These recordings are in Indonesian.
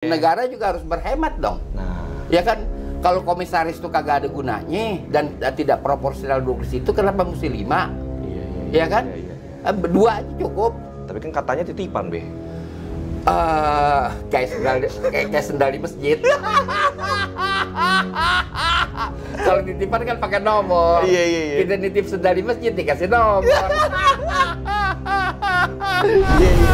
Negara juga harus berhemat dong. Nah, Ya kan, kalau komisaris itu kagak ada gunanya dan tidak proporsional duduk di situ, kenapa mesti 5? Ya kan? Berdua aja cukup. Tapi kan katanya titipan, Be. Kayak sendal di masjid. Kalau titipan kan pakai nomor. Iya. Kita nitip sendal di masjid dikasih nomor. Iya.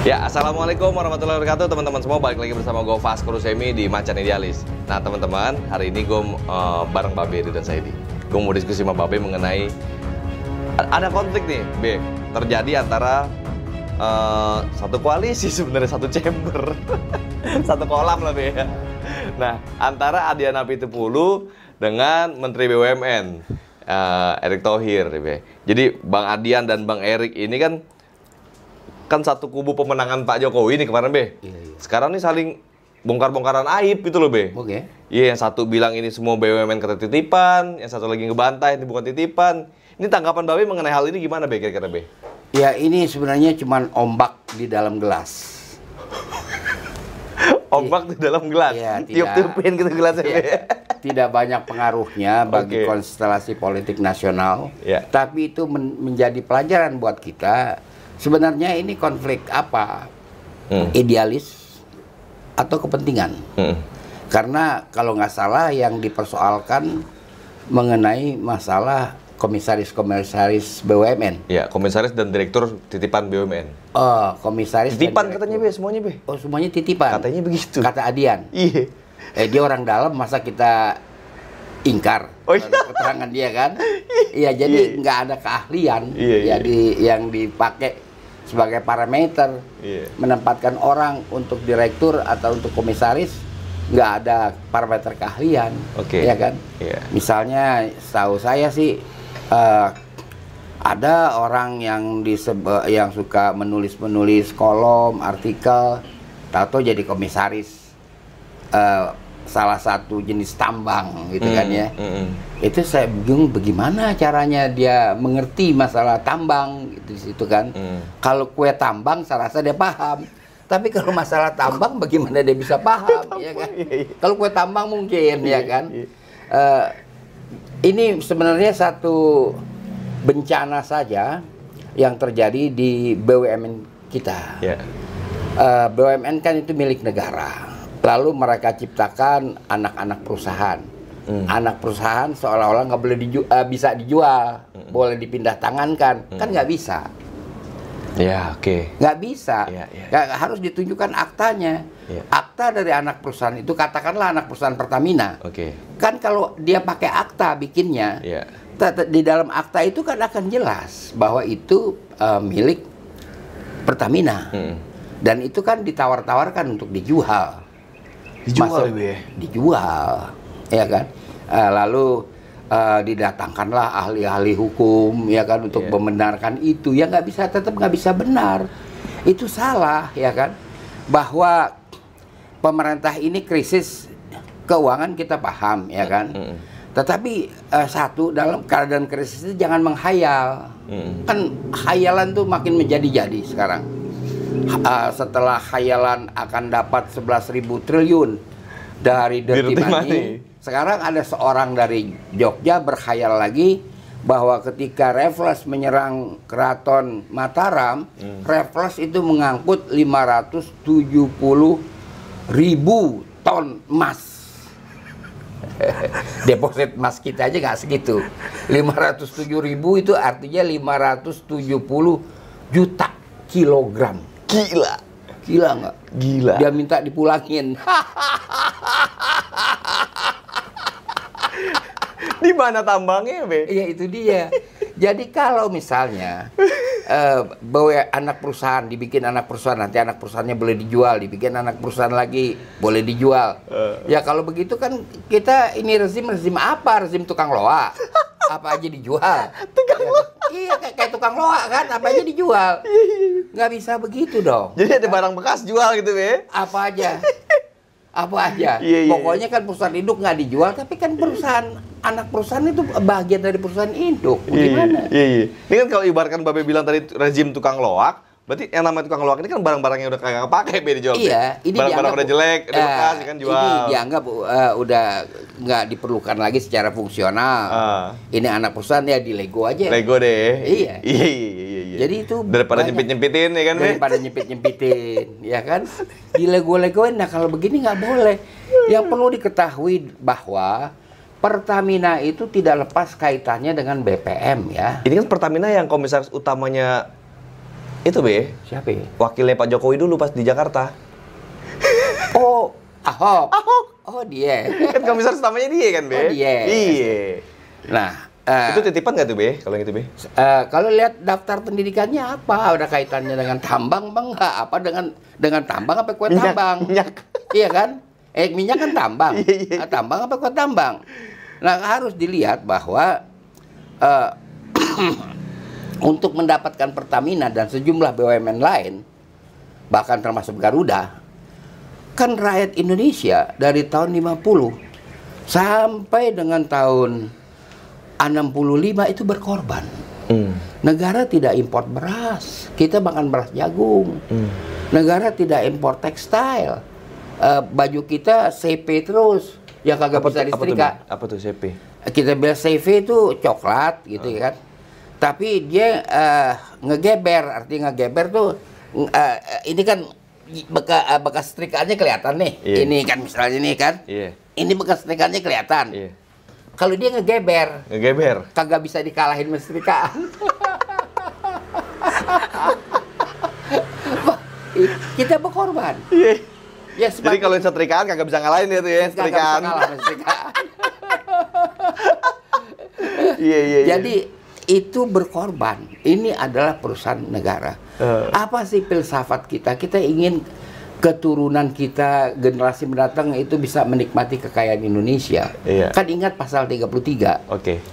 Ya, assalamualaikum warahmatullahi wabarakatuh teman-teman semua, balik lagi bersama gue Vasco Rusemi di Macan Idealis. Nah teman-teman, hari ini gue bareng Babe dan Saidi. Gue mau diskusi sama Babe mengenai ada konflik nih, Be, terjadi antara satu koalisi sebenarnya, satu chamber, satu kolam lah, Be. Nah, antara Adiana Pitupulu dengan Menteri BUMN Erick Thohir, Be. Jadi Bang Adian dan Bang Erick ini kan satu kubu pemenangan Pak Jokowi nih kemarin, Be. Iya. Sekarang nih saling bongkar-bongkaran aib gitu loh, Be. Oke. Iya, yang satu bilang ini semua BUMN ketitipan, yang satu lagi ngebantah ini bukan titipan. Ini tanggapan Babe mengenai hal ini gimana, Be, kira-kira, Be? Ya, ini sebenarnya cuma ombak di dalam gelas. Ombak di dalam gelas. Iya, Tiup-tiupin gitu gelasnya, Be. Tidak banyak pengaruhnya bagi Oke. konstelasi politik nasional. Ya. Tapi itu menjadi pelajaran buat kita. Sebenarnya ini konflik apa? Idealis atau kepentingan? Karena kalau nggak salah yang dipersoalkan mengenai masalah komisaris-komisaris BUMN. Ya, komisaris dan direktur titipan BUMN. Oh, komisaris Titipan dan katanya, Be, semuanya, Be. Oh, semuanya titipan. Katanya begitu. Kata Adian. Iya. Dia orang dalam, masa kita ingkar Oh, iya. keterangan dia kan? Iya, jadi nggak ada keahlian Iya. yang dipakai sebagai parameter menempatkan orang untuk direktur atau untuk komisaris, nggak ada parameter keahlian, ya kan? Iya. Misalnya, setahu saya sih ada orang yang yang suka menulis kolom, artikel, tahu jadi komisaris salah satu jenis tambang gitu kan ya. Itu saya bingung bagaimana caranya dia mengerti masalah tambang gitu di situ kan. Kalau kue tambang saya rasa dia paham. Tapi kalau masalah tambang bagaimana dia bisa paham ya kan? Kalau kue tambang mungkin ya kan. Ini sebenarnya satu bencana saja yang terjadi di BUMN kita. BUMN kan itu milik negara. Lalu mereka ciptakan anak-anak perusahaan. Anak perusahaan seolah-olah nggak boleh bisa dijual, boleh dipindah tangankan, kan nggak bisa. Ya, oke. Nggak bisa. Ya. Harus ditunjukkan aktanya. Ya. Akta dari anak perusahaan itu, katakanlah anak perusahaan Pertamina. Oke. Kan kalau dia pakai akta bikinnya, Ya. di dalam akta itu kan akan jelas bahwa itu milik Pertamina. Dan itu kan ditawar-tawarkan untuk dijual. Dijual, Be. Dijual, ya kan? Lalu didatangkanlah ahli-ahli hukum, ya kan, untuk membenarkan itu. Ya tetap nggak bisa benar. Itu salah, ya kan? Bahwa pemerintah ini krisis keuangan kita paham, ya kan? Tetapi satu, dalam keadaan krisis itu jangan menghayal. Kan hayalan tuh makin menjadi-jadi sekarang. Setelah khayalan akan dapat 11.000 triliun dari Dirty Money, sekarang ada seorang dari Jogja berkhayal lagi bahwa ketika Raffles menyerang Keraton Mataram, Raffles itu mengangkut 570.000 ton emas. Deposit emas kita aja nggak segitu. 507.000 itu artinya 570 juta kilogram. Gila nggak? Gila. Dia minta dipulangin. Di mana tambangnya, Be? Iya, itu dia. Jadi kalau misalnya bahwa anak perusahaan dibikin anak perusahaan, nanti anak perusahaannya boleh dijual, dibikin anak perusahaan lagi boleh dijual. Ya kalau begitu kan kita ini rezim apa? Rezim tukang loa. Apa aja dijual. Tukang loa. Iya, kayak tukang loa kan, apa aja dijual. Nggak bisa begitu dong. Jadi ada barang bekas jual gitu, Be? Apa aja. apa aja. Iya. Pokoknya kan perusahaan induk nggak dijual, tapi kan perusahaan anak perusahaan itu bagian dari perusahaan induk. Gimana? Iya. Ini kan kalau ibaratkan Babe bilang tadi rezim tukang loak, berarti yang namanya tukang loak ini kan barang-barang yang udah kagak kepake Be dijual. Iya, ini barang-barang udah jelek, udah bekas kan jual. Ini dianggap udah nggak diperlukan lagi secara fungsional. Ini anak perusahaan ya di Lego aja. Lego deh. Iya. Iya. Jadi itu daripada nyempit-nyempitin ya kan, Be? Daripada nyempit-nyempitin, ya kan? Di Lego-legoin, nah kalau begini nggak boleh. Yang perlu diketahui bahwa Pertamina itu tidak lepas kaitannya dengan BPM ya. Ini kan Pertamina yang komisaris utamanya itu, Be. Siapa ya? Wakilnya Pak Jokowi dulu pas di Jakarta. Oh, Ahok. Oh, dia. Kan komisaris utamanya dia kan, Be? Oh, dia. Iya. Nah, itu titipan nggak tuh, Be? Kalau yang itu, Be? kalau lihat daftar pendidikannya apa? Ada kaitannya dengan tambang bang nggak? Apa dengan tambang apa kue tambang? Minyak. Iya kan? Minyak kan tambang. Iya. Tambang apa kue tambang? Nah, harus dilihat bahwa untuk mendapatkan Pertamina dan sejumlah BUMN lain, bahkan termasuk Garuda, kan rakyat Indonesia dari tahun 50 sampai dengan tahun 65 itu berkorban. Negara tidak import beras, kita makan beras jagung. Negara tidak import tekstil, baju kita CP terus, yang kagak bisa disetrika. Apa tuh CP? Kita bilang CV itu coklat gitu kan, tapi dia ngegeber, artinya ngegeber tuh ini kan bekas setrikaannya kelihatan nih. Yeah. Ini kan misalnya nih kan, ini bekas setrikaannya kelihatan. Kalau dia ngegeber, kagak bisa dikalahin sama setrikaan. Kita berkorban. Ya, jadi kalau setrikaan kagak bisa ngalahin dia tuh ya, setrikaan. Iya. Jadi itu berkorban. Ini adalah perusahaan negara. Apa sih filsafat kita? Kita ingin keturunan kita, generasi mendatang itu bisa menikmati kekayaan Indonesia. Iya. Kan ingat pasal 33. Oke.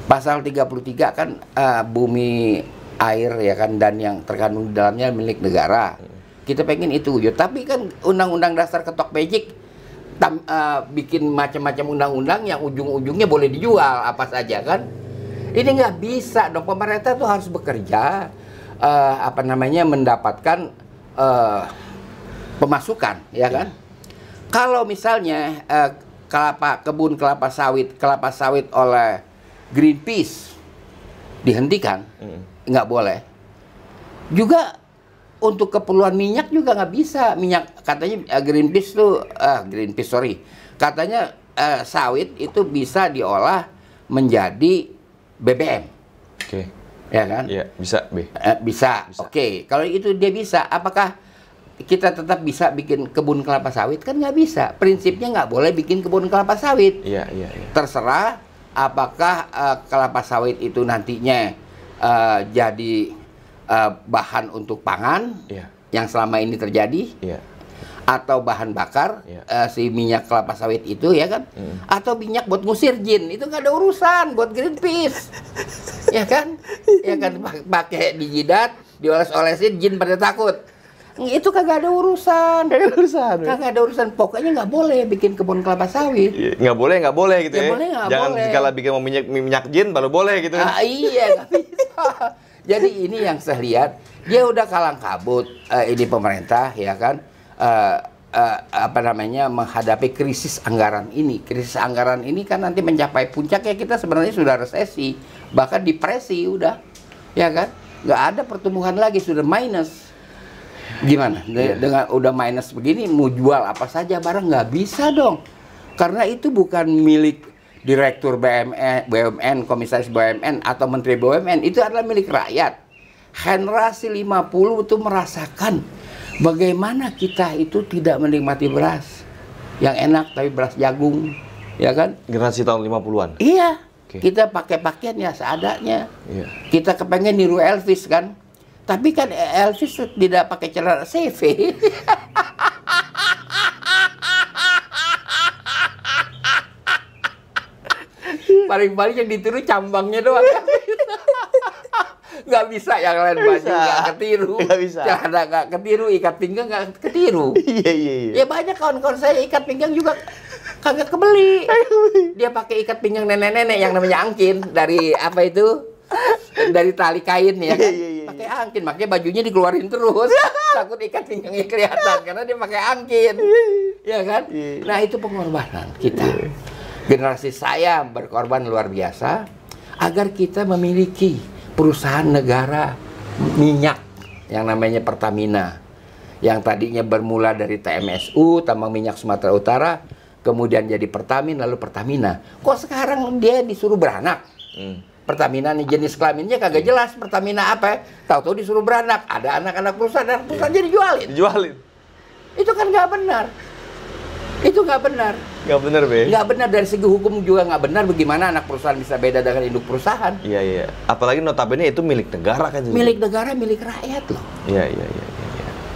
Pasal 33 kan bumi, air ya kan, dan yang terkandung di dalamnya milik negara. Kita pengen itu wujud. Tapi kan undang-undang dasar ketok magic bikin macam-macam undang-undang yang ujung-ujungnya boleh dijual apa saja kan. Ini nggak bisa dong, pemerintah tuh harus bekerja mendapatkan pemasukan ya kan. Kalau misalnya kebun kelapa sawit oleh Greenpeace dihentikan, nggak boleh. Juga untuk keperluan minyak juga nggak bisa. Minyak katanya katanya sawit itu bisa diolah menjadi BBM. Oke. Ya kan? Iya, bisa, Be. Bisa. Oke. Kalau itu dia bisa, apakah kita tetap bisa bikin kebun kelapa sawit? Kan nggak bisa. Prinsipnya nggak boleh bikin kebun kelapa sawit. Iya. Terserah apakah kelapa sawit itu nantinya jadi bahan untuk pangan yang selama ini terjadi, atau bahan bakar si minyak kelapa sawit itu ya kan, atau minyak buat ngusir jin, itu nggak ada urusan buat Greenpeace. Ya kan pakai di jidat, dioles-olesin jin pada takut. Itu kagak ada urusan. Kagak ada urusan. Pokoknya nggak boleh bikin kebun kelapa sawit. Nggak boleh gitu ya. Jangan boleh. segala bikin minyak jin baru boleh gitu kan. Iya, nggak bisa. Jadi ini yang saya lihat, dia udah kalang kabut ini pemerintah ya kan, menghadapi krisis anggaran ini. Krisis anggaran ini kan nanti mencapai puncaknya, kita sebenarnya sudah resesi, bahkan depresi udah, ya kan, nggak ada pertumbuhan lagi, sudah minus. Gimana? Dengan udah minus begini, mau jual apa saja barang nggak bisa dong, karena itu bukan milik Direktur BUMN, Komisaris BUMN, atau Menteri BUMN, itu adalah milik rakyat. Generasi 50 itu merasakan bagaimana kita itu tidak menikmati beras yang enak, tapi beras jagung, ya kan? Generasi tahun 50-an? Iya, kita pakai pakaian ya seadanya. Kita kepengen niru Elvis kan? Tapi kan Elvis tidak pakai celana CV. Paling-paling yang ditiru cambangnya doang. Nggak bisa yang lain baju nggak ketiru. Nggak bisa. Celana nggak ketiru, ikat pinggang nggak ketiru. Iya. Ya banyak kawan-kawan saya ikat pinggang juga kagak kebeli. Dia pakai ikat pinggang nenek-nenek yang namanya angkin dari apa itu? Dari tali kain ya kan. Pakai angkin, makanya bajunya dikeluarin terus. Takut ikat pinggangnya kelihatan karena dia pakai angkin. Ya kan? Nah, itu pengorbanan kita. Generasi saya berkorban luar biasa agar kita memiliki perusahaan negara minyak yang namanya Pertamina. Yang tadinya bermula dari TMSU, Tambang Minyak Sumatera Utara, kemudian jadi Pertamina, lalu Pertamina. Kok sekarang dia disuruh beranak? Pertamina nih jenis kelaminnya kagak jelas. Pertamina apa? Tahu-tahu disuruh beranak. Ada anak-anak perusahaan jadi dijualin. Itu kan nggak benar. Itu nggak benar. Nggak benar, Be. Nggak benar dari segi hukum juga nggak benar. Bagaimana anak perusahaan bisa beda dengan induk perusahaan? Iya. Apalagi notabene itu milik negara kan. Milik negara, milik rakyat loh. Iya.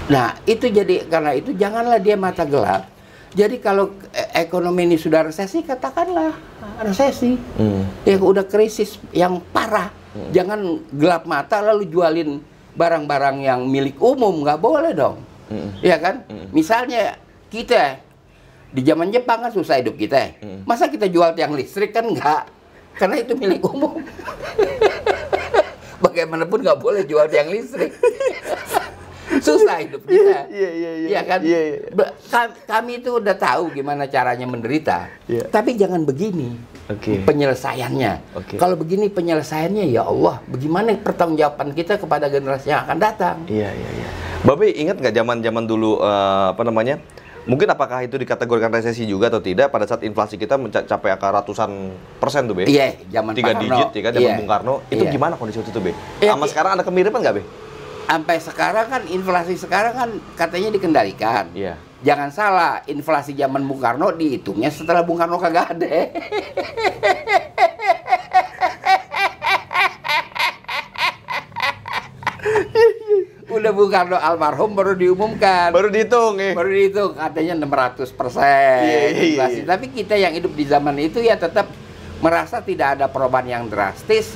Nah, itu jadi karena itu janganlah dia mata gelap. Jadi kalau ekonomi ini sudah resesi, katakanlah resesi. Ya udah krisis yang parah. Jangan gelap mata lalu jualin barang-barang yang milik umum, nggak boleh dong. Ya kan? Misalnya kita di zaman Jepang kan susah hidup kita. Masa kita jual tiang listrik kan nggak? Karena itu milik umum. Bagaimanapun nggak boleh jual tiang listrik. Susah hidup kita. Iya kan? Kami itu udah tahu gimana caranya menderita. Tapi jangan begini penyelesaiannya. Kalau begini penyelesaiannya, ya Allah, bagaimana pertanggungjawaban kita kepada generasi yang akan datang? Iya. Babe ingat nggak zaman dulu mungkin apakah itu dikategorikan resesi juga atau tidak pada saat inflasi kita mencapai angka ratusan persen tuh, Be? Iya, zaman 3 digit ya kan, zaman Bung Karno. Itu gimana kondisi waktu itu, Be? Sama sekarang ada kemiripan nggak, Be? Sampai sekarang kan inflasi sekarang kan katanya dikendalikan. Iya. Jangan salah, inflasi zaman Bung Karno dihitungnya setelah Bung Karno kagak ada. Udah Bung Karno almarhum baru diumumkan. Baru dihitung ya. Baru dihitung katanya 600%. Inflasi. Tapi kita yang hidup di zaman itu ya tetap merasa tidak ada perubahan yang drastis.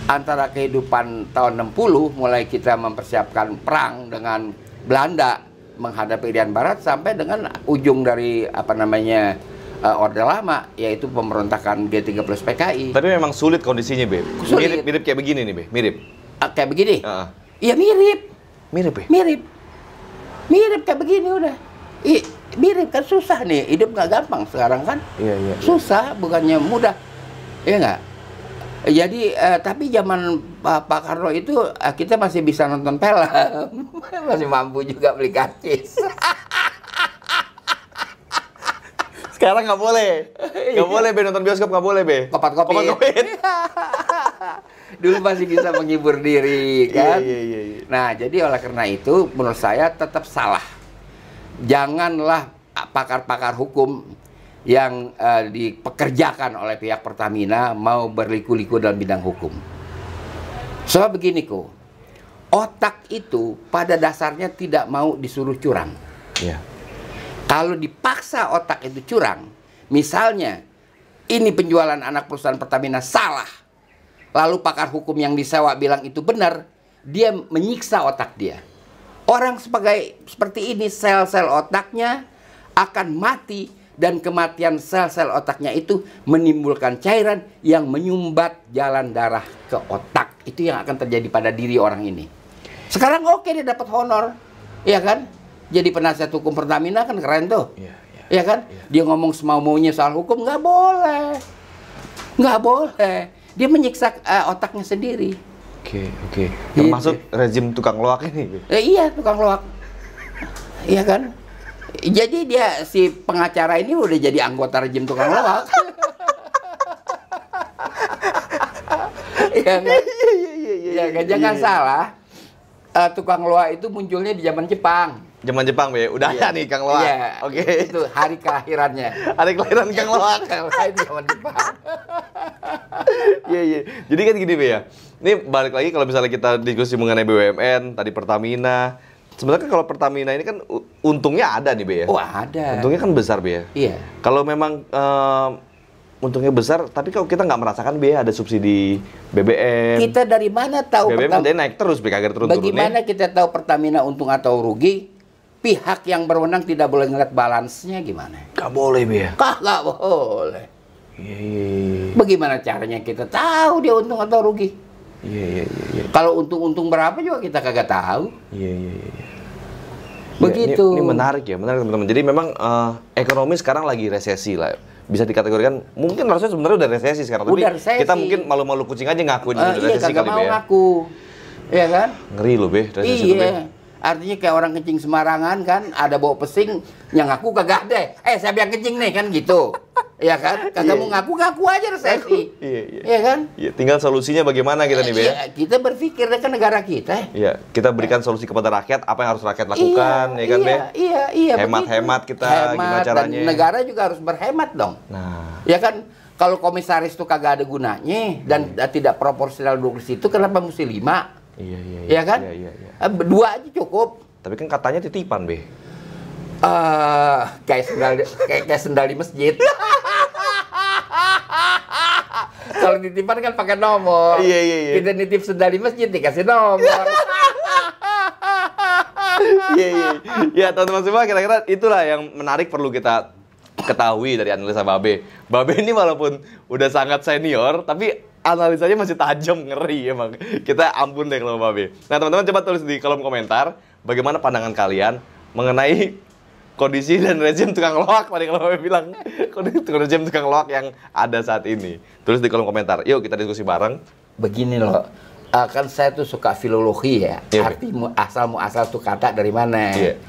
Antara kehidupan tahun 60 mulai kita mempersiapkan perang dengan Belanda menghadapi Irian Barat sampai dengan ujung dari Orde Lama, yaitu pemberontakan G30 PKI. Tapi memang sulit kondisinya, Be. Sulit. Mirip kayak begini nih, Be. Mirip. Kayak begini? Iya mirip. Mirip, Be. Mirip kayak begini udah. Mirip kan, susah nih. Hidup nggak gampang sekarang kan. Iya. Susah, bukannya mudah. Iya nggak? Jadi, tapi zaman Pak Karno itu kita masih bisa nonton film, masih mampu juga beli karcis. Sekarang nggak boleh, Be, nonton bioskop nggak boleh, Be. Kopat-kopit. Dulu masih bisa menghibur diri, kan? Iya. Nah, jadi oleh karena itu, menurut saya tetap salah. Janganlah pakar-pakar hukum yang dipekerjakan oleh pihak Pertamina mau berliku-liku dalam bidang hukum. Soal begini kok, otak itu pada dasarnya tidak mau disuruh curang. Iya. Kalau dipaksa otak itu curang, misalnya ini penjualan anak perusahaan Pertamina salah, lalu pakar hukum yang disewa bilang itu benar, dia menyiksa otak dia. Orang seperti ini, sel-sel otaknya akan mati. Dan kematian sel-sel otaknya itu menimbulkan cairan yang menyumbat jalan darah ke otak. Itu yang akan terjadi pada diri orang ini. Sekarang oke, dia dapat honor, ya kan? Jadi penasihat hukum Pertamina kan keren tuh, ya kan? Dia ngomong semau-maunya soal hukum, nggak boleh. Dia menyiksa otaknya sendiri. Oke. Termasuk rezim tukang loak ini. Iya, tukang loak, iya kan? Jadi dia, si pengacara ini udah jadi anggota rejim tukang loak. Iya kan? Iya, jangan salah. Tukang loak itu munculnya di zaman Jepang. Zaman Jepang, Be. Udah ada nih Kang Loak. Iya. Oke. Itu hari kelahirannya. Hari kelahiran Kang Loak. Di zaman Jepang. Iya. Jadi kan gini, Be ya. Ini balik lagi kalau misalnya kita diskusi mengenai BUMN, tadi Pertamina. Sebenarnya kan kalau Pertamina ini kan untungnya ada nih, Be ya. Oh, ada. Untungnya kan besar, Be ya. Iya. Kalau memang untungnya besar, tapi kalau kita nggak merasakan biaya ada subsidi BBM. Kita dari mana tahu BBM dia naik terus, kagak turun-turunnya. Bagaimana kita tahu Pertamina untung atau rugi? Pihak yang berwenang tidak boleh ngeliat balance-nya gimana? Nggak boleh, Be. Nggak boleh. Iya. Bagaimana caranya kita tahu dia untung atau rugi? Iya. Kalau untung berapa juga kita kagak tahu. Iya. Begitu. Ini menarik ya, menarik teman-teman. Jadi memang ekonomi sekarang lagi resesi lah. Bisa dikategorikan, mungkin harusnya sebenarnya udah resesi sekarang. Tapi resesi. Kita mungkin malu-malu kucing aja ngakuin udah iya, resesi kagak kali, mau Be. ngaku. Iya kan? Ngeri loh, Be, resesi tuh, Be. Iya. Artinya kayak orang kencing sembarangan kan, ada bau pesing, yang ngaku kagak ada. Saya yang kencing nih kan gitu. Iya kan? Kagak mau ngaku aja resesi. Iya. Iya kan? Iya, tinggal solusinya bagaimana kita nih, Be. Iya, kita berpikir kan negara kita. Iya, kita berikan solusi kepada rakyat, apa yang harus rakyat lakukan, ya kan, Be? Iya. Hemat-hemat kita, gimana caranya. Dan negara juga harus berhemat dong. Nah. Ya kan? Kalau komisaris itu kagak ada gunanya dan tidak proporsional duduk di situ, kenapa mesti 5? Iya. Iya kan? Iya. 2 aja cukup. Tapi kan katanya titipan, Be. Kayak sendal di masjid. Kalau titipan kan pakai nomor. Iya. Kita nitip sendal di masjid dikasih nomor. Iya. Ya, teman-teman semua, kira-kira itulah yang menarik perlu kita ketahui dari analisa Babe. Babe ini walaupun udah sangat senior, tapi analisanya masih tajam, ngeri emang. Kita ampun deh kalau Babe. Nah, teman-teman coba tulis di kolom komentar bagaimana pandangan kalian mengenai kondisi dan rezim tukang loak tadi kalau Babe bilang. Kondisi rezim tukang loak yang ada saat ini. Tulis di kolom komentar. Yuk kita diskusi bareng. Begini loh. Kan saya tuh suka filologi ya. Iya, Arti asal tuh kata dari mana. Iya.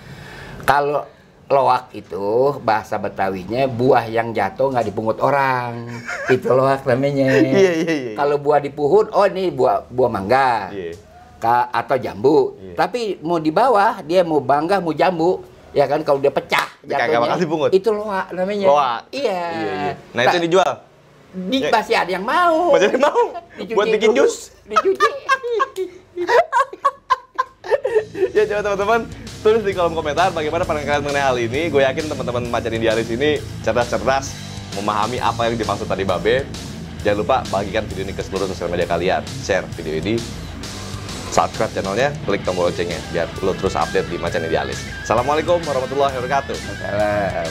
Kalau loak itu bahasa Betawinya buah yang jatuh nggak dipungut orang. Itu loak namanya. Iya. Kalau buah dipuhut, oh ini buah mangga. Iya. Atau jambu. Iya. Tapi mau di bawah dia mau mangga mau jambu. Ya kan kalau dia pecah Kagak bakal dipungut. itu loak namanya. Loak. Iya. Nah, itu yang dijual. Masih ada yang mau. Masih ada yang mau. Buat bikin dulu. jus. Dicuci. Ya, coba teman-teman tulis di kolom komentar bagaimana pandangan kalian mengenai hal ini. Gue yakin teman-teman Macan Idealis ini cerdas-cerdas memahami apa yang dimaksud tadi Babe. Jangan lupa bagikan video ini ke seluruh sosial media kalian. Share video ini, subscribe channelnya, klik tombol loncengnya biar lo terus update di Macan Idealis. Assalamualaikum warahmatullahi wabarakatuh. Salam.